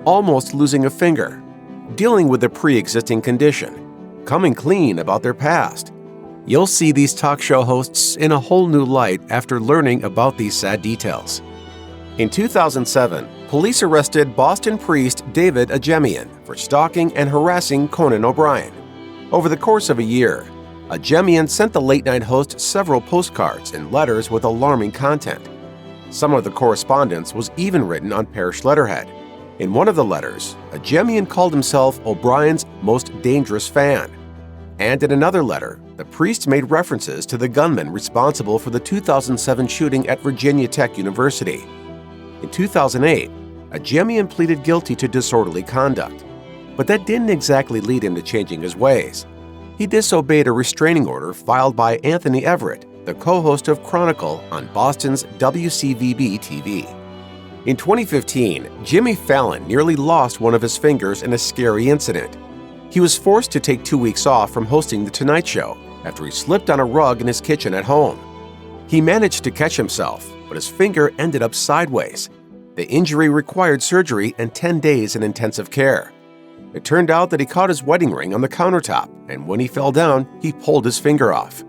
almost losing a finger, dealing with a pre-existing condition, coming clean about their past. You'll see these talk show hosts in a whole new light after learning about these sad details. In 2007, police arrested Boston priest David Ajemian for stalking and harassing Conan O'Brien. Over the course of a year, Ajemian sent the late-night host several postcards and letters with alarming content. Some of the correspondence was even written on parish letterhead. In one of the letters, Ajemian called himself O'Brien's most dangerous fan. And in another letter, the priest made references to the gunman responsible for the 2007 shooting at Virginia Tech University. In 2008, Ajemian pleaded guilty to disorderly conduct, but that didn't exactly lead him to changing his ways. He disobeyed a restraining order filed by Anthony Everett, the co-host of Chronicle on Boston's WCVB-TV. In 2015, Jimmy Fallon nearly lost one of his fingers in a scary incident. He was forced to take 2 weeks off from hosting The Tonight Show after he slipped on a rug in his kitchen at home. He managed to catch himself, but his finger ended up sideways. The injury required surgery and 10 days in intensive care. It turned out that he caught his wedding ring on the countertop, and when he fell down, he pulled his finger off.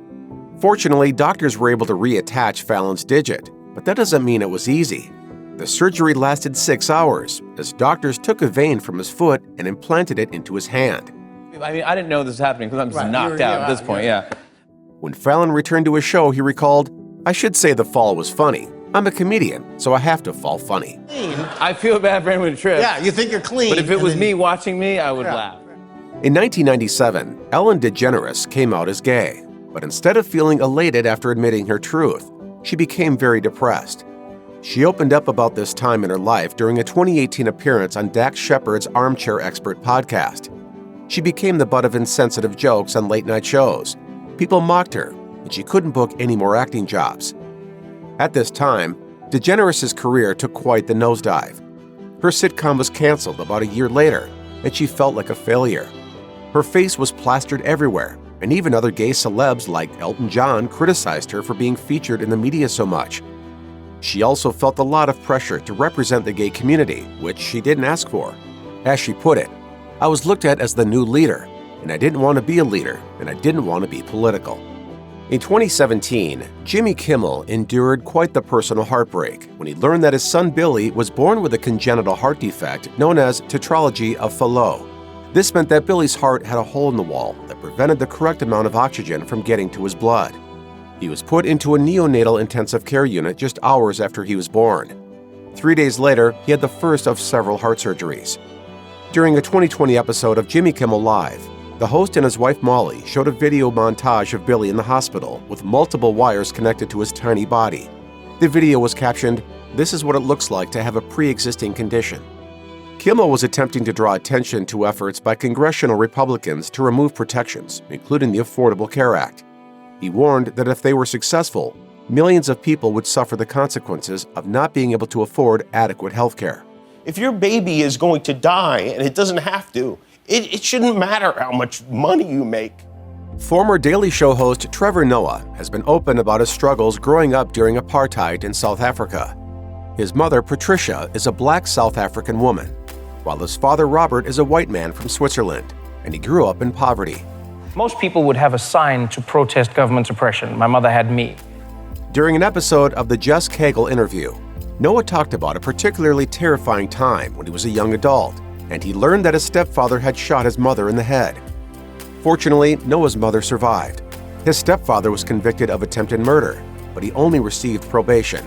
Fortunately, doctors were able to reattach Fallon's digit, but that doesn't mean it was easy. The surgery lasted 6 hours, as doctors took a vein from his foot and implanted it into his hand. I mean, I didn't know this was happening because I'm just knocked out at this point, yeah. When Fallon returned to his show, he recalled, "I should say the fall was funny. I'm a comedian, so I have to fall funny." I feel bad for anyone who trips. Yeah, you think you're clean. But if it was me watching me, I would laugh. In 1997, Ellen DeGeneres came out as gay, but instead of feeling elated after admitting her truth, she became very depressed. She opened up about this time in her life during a 2018 appearance on Dax Shepard's Armchair Expert podcast. She became the butt of insensitive jokes on late-night shows. People mocked her, and she couldn't book any more acting jobs. At this time, DeGeneres' career took quite the nosedive. Her sitcom was canceled about a year later, and she felt like a failure. Her face was plastered everywhere, and even other gay celebs like Elton John criticized her for being featured in the media so much. She also felt a lot of pressure to represent the gay community, which she didn't ask for. As she put it, "I was looked at as the new leader, and I didn't want to be a leader, and I didn't want to be political." In 2017, Jimmy Kimmel endured quite the personal heartbreak when he learned that his son Billy was born with a congenital heart defect known as tetralogy of Fallot. This meant that Billy's heart had a hole in the wall that prevented the correct amount of oxygen from getting to his blood. He was put into a neonatal intensive care unit just hours after he was born. 3 days later, he had the first of several heart surgeries. During a 2020 episode of Jimmy Kimmel Live, the host and his wife Molly showed a video montage of Billy in the hospital with multiple wires connected to his tiny body. The video was captioned, "This is what it looks like to have a pre-existing condition." Kimmel was attempting to draw attention to efforts by congressional Republicans to remove protections, including the Affordable Care Act. He warned that if they were successful, millions of people would suffer the consequences of not being able to afford adequate health care. If your baby is going to die, and it doesn't have to, it shouldn't matter how much money you make. Former Daily Show host Trevor Noah has been open about his struggles growing up during apartheid in South Africa. His mother, Patricia, is a black South African woman, while his father, Robert, is a white man from Switzerland, and he grew up in poverty. Most people would have a sign to protest government oppression. My mother had me. During an episode of the Jess Cagle interview, Noah talked about a particularly terrifying time when he was a young adult, and he learned that his stepfather had shot his mother in the head. Fortunately, Noah's mother survived. His stepfather was convicted of attempted murder, but he only received probation.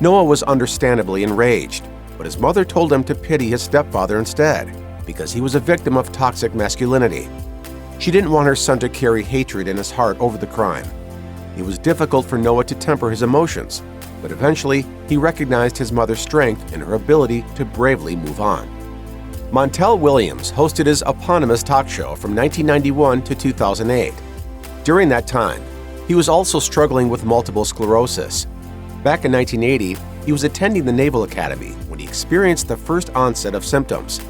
Noah was understandably enraged, but his mother told him to pity his stepfather instead, because he was a victim of toxic masculinity. She didn't want her son to carry hatred in his heart over the crime. It was difficult for Noah to temper his emotions, but eventually he recognized his mother's strength and her ability to bravely move on. Montel Williams hosted his eponymous talk show from 1991 to 2008. During that time, he was also struggling with multiple sclerosis. Back in 1980, he was attending the Naval Academy when he experienced the first onset of symptoms.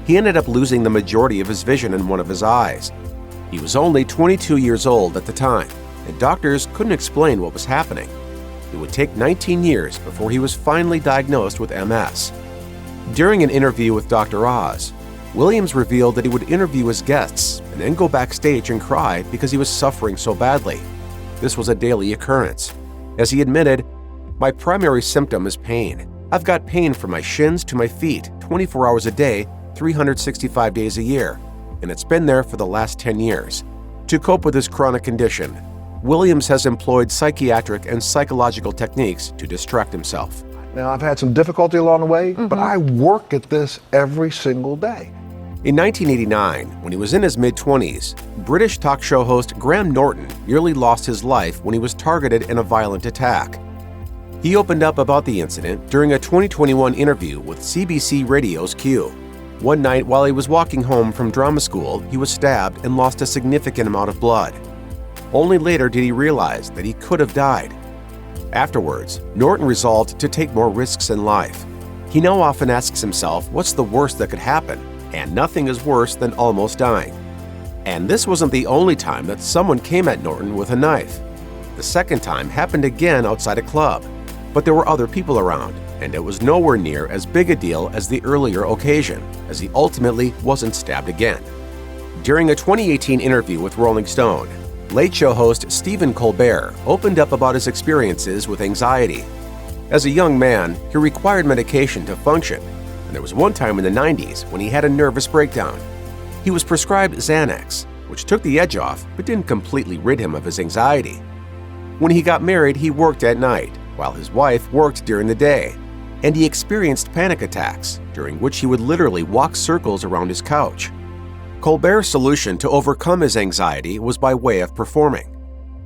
He ended up losing the majority of his vision in one of his eyes. He was only 22 years old at the time, and doctors couldn't explain what was happening. It would take 19 years before he was finally diagnosed with MS. During an interview with Dr. Oz, Williams revealed that he would interview his guests and then go backstage and cry because he was suffering so badly. This was a daily occurrence. As he admitted, "My primary symptom is pain. I've got pain from my shins to my feet 24 hours a day, 365 days a year, and it's been there for the last 10 years. To cope with this chronic condition, Williams has employed psychiatric and psychological techniques to distract himself. Now, I've had some difficulty along the way, but I work at this every single day. In 1989, when he was in his mid-20s, British talk show host Graham Norton nearly lost his life when he was targeted in a violent attack. He opened up about the incident during a 2021 interview with CBC Radio's Q. One night while he was walking home from drama school, he was stabbed and lost a significant amount of blood. Only later did he realize that he could have died. Afterwards, Norton resolved to take more risks in life. He now often asks himself, what's the worst that could happen? And nothing is worse than almost dying. And this wasn't the only time that someone came at Norton with a knife. The second time happened again outside a club, but there were other people around, and it was nowhere near as big a deal as the earlier occasion, as he ultimately wasn't stabbed again. During a 2018 interview with Rolling Stone, Late Show host Stephen Colbert opened up about his experiences with anxiety. As a young man, he required medication to function, and there was one time in the 90s when he had a nervous breakdown. He was prescribed Xanax, which took the edge off but didn't completely rid him of his anxiety. When he got married, he worked at night, while his wife worked during the day, and he experienced panic attacks, during which he would literally walk circles around his couch. Colbert's solution to overcome his anxiety was by way of performing.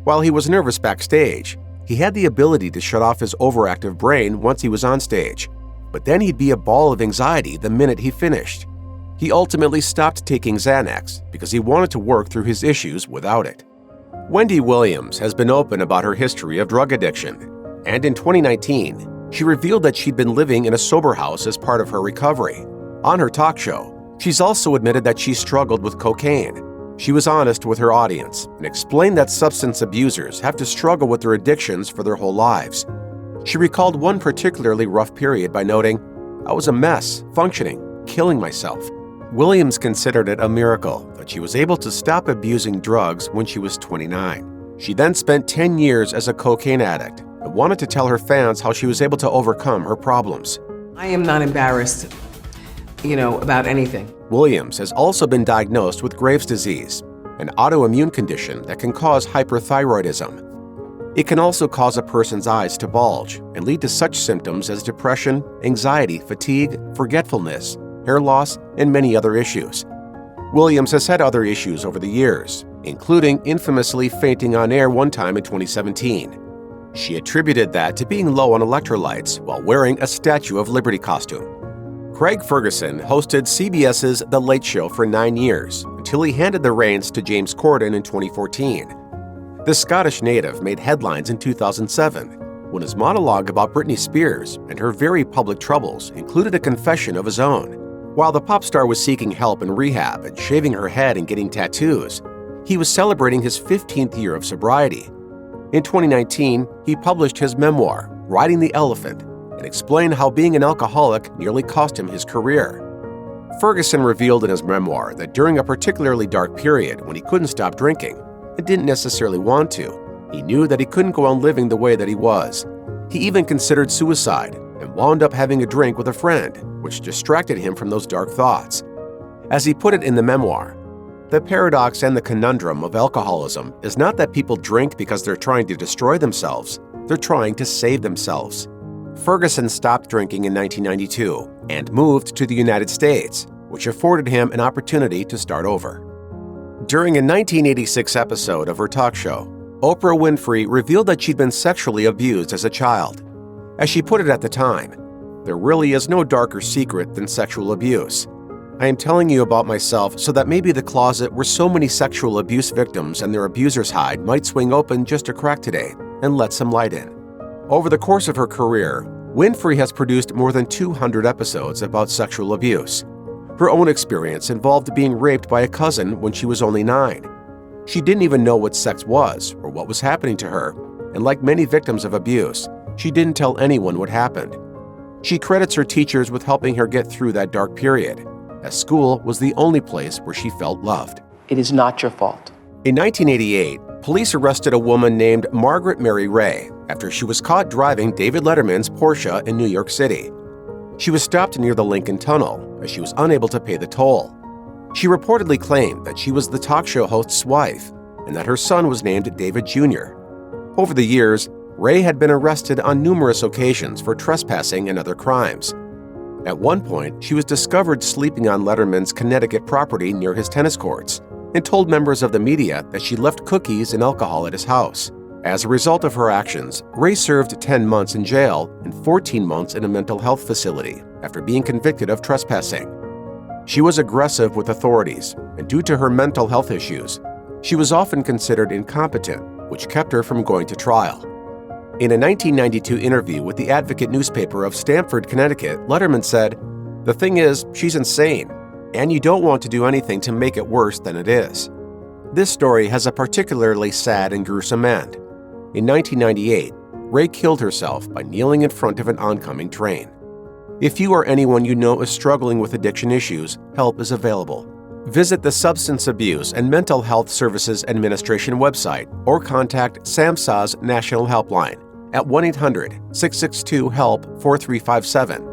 While he was nervous backstage, he had the ability to shut off his overactive brain once he was on stage, but then he'd be a ball of anxiety the minute he finished. He ultimately stopped taking Xanax because he wanted to work through his issues without it. Wendy Williams has been open about her history of drug addiction, and in 2019, she revealed that she'd been living in a sober house as part of her recovery. On her talk show, she's also admitted that she struggled with cocaine. She was honest with her audience and explained that substance abusers have to struggle with their addictions for their whole lives. She recalled one particularly rough period by noting, "I was a mess, functioning, killing myself." Williams considered it a miracle that she was able to stop abusing drugs when she was 29. She then spent 10 years as a cocaine addict and wanted to tell her fans how she was able to overcome her problems. I am not embarrassed, about anything. Williams has also been diagnosed with Graves' disease, an autoimmune condition that can cause hyperthyroidism. It can also cause a person's eyes to bulge and lead to such symptoms as depression, anxiety, fatigue, forgetfulness, hair loss, and many other issues. Williams has had other issues over the years, including infamously fainting on air one time in 2017. She attributed that to being low on electrolytes while wearing a Statue of Liberty costume. Craig Ferguson hosted CBS's The Late Show for 9 years until he handed the reins to James Corden in 2014. The Scottish native made headlines in 2007 when his monologue about Britney Spears and her very public troubles included a confession of his own. While the pop star was seeking help in rehab and shaving her head and getting tattoos, he was celebrating his 15th year of sobriety. In 2019, he published his memoir, Riding the Elephant, and explained how being an alcoholic nearly cost him his career. Ferguson revealed in his memoir that during a particularly dark period when he couldn't stop drinking and didn't necessarily want to, he knew that he couldn't go on living the way that he was. He even considered suicide and wound up having a drink with a friend, which distracted him from those dark thoughts. As he put it in the memoir, the paradox and the conundrum of alcoholism is not that people drink because they're trying to destroy themselves, they're trying to save themselves. Ferguson stopped drinking in 1992 and moved to the United States, which afforded him an opportunity to start over. During a 1986 episode of her talk show, Oprah Winfrey revealed that she'd been sexually abused as a child. As she put it at the time, "There really is no darker secret than sexual abuse. I am telling you about myself so that maybe the closet where so many sexual abuse victims and their abusers hide might swing open just a crack today and let some light in." Over the course of her career, Winfrey has produced more than 200 episodes about sexual abuse. Her own experience involved being raped by a cousin when she was only 9. She didn't even know what sex was or what was happening to her, and like many victims of abuse, she didn't tell anyone what happened. She credits her teachers with helping her get through that dark period, as school was the only place where she felt loved. It is not your fault. In 1988, police arrested a woman named Margaret Mary Ray after she was caught driving David Letterman's Porsche in New York City. She was stopped near the Lincoln Tunnel as she was unable to pay the toll. She reportedly claimed that she was the talk show host's wife and that her son was named David Jr. Over the years, Ray had been arrested on numerous occasions for trespassing and other crimes. At one point, she was discovered sleeping on Letterman's Connecticut property near his tennis courts and told members of the media that she left cookies and alcohol at his house. As a result of her actions, Ray served 10 months in jail and 14 months in a mental health facility after being convicted of trespassing. She was aggressive with authorities, and due to her mental health issues, she was often considered incompetent, which kept her from going to trial. In a 1992 interview with the Advocate newspaper of Stamford, Connecticut, Letterman said, "The thing is, she's insane, and you don't want to do anything to make it worse than it is." This story has a particularly sad and gruesome end. In 1998, Ray killed herself by kneeling in front of an oncoming train. If you or anyone you know is struggling with addiction issues, help is available. Visit the Substance Abuse and Mental Health Services Administration website or contact SAMHSA's National Helpline at 1-800-662-HELP-4357